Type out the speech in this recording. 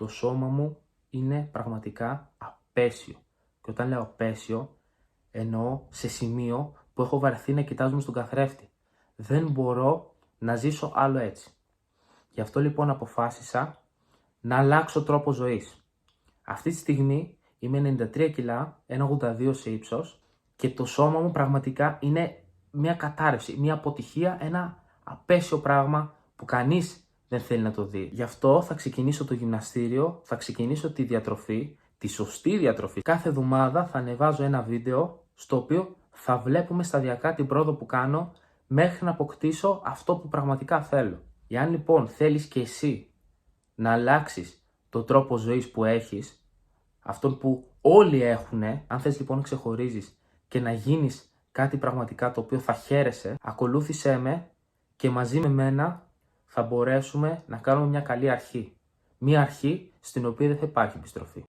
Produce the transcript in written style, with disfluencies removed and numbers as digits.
το σώμα μου είναι πραγματικά απέσιο. Και όταν λέω απέσιο, εννοώ σε σημείο που έχω βαρεθεί να κοιτάζομαι στον καθρέφτη. Δεν μπορώ να ζήσω άλλο έτσι. Γι' αυτό λοιπόν αποφάσισα να αλλάξω τρόπο ζωής. Αυτή τη στιγμή είμαι 93 κιλά, 1,82 σε ύψος και το σώμα μου πραγματικά είναι μια κατάρρευση, μια αποτυχία, ένα απέσιο πράγμα που κανείς δεν θέλει να το δει. Γι' αυτό θα ξεκινήσω το γυμναστήριο, θα ξεκινήσω τη διατροφή, τη σωστή διατροφή. Κάθε εβδομάδα θα ανεβάζω ένα βίντεο στο οποίο θα βλέπουμε σταδιακά την πρόοδο που κάνω μέχρι να αποκτήσω αυτό που πραγματικά θέλω. Εάν λοιπόν θέλεις και εσύ να αλλάξεις τον τρόπο ζωής που έχεις, αυτόν που όλοι έχουνε, αν θες λοιπόν να ξεχωρίζεις και να γίνεις κάτι πραγματικά το οποίο θα χαίρεσαι, ακολούθησέ με και μαζί με μένα θα μπορέσουμε να κάνουμε μια καλή αρχή. Μια αρχή στην οποία δεν θα υπάρχει επιστροφή.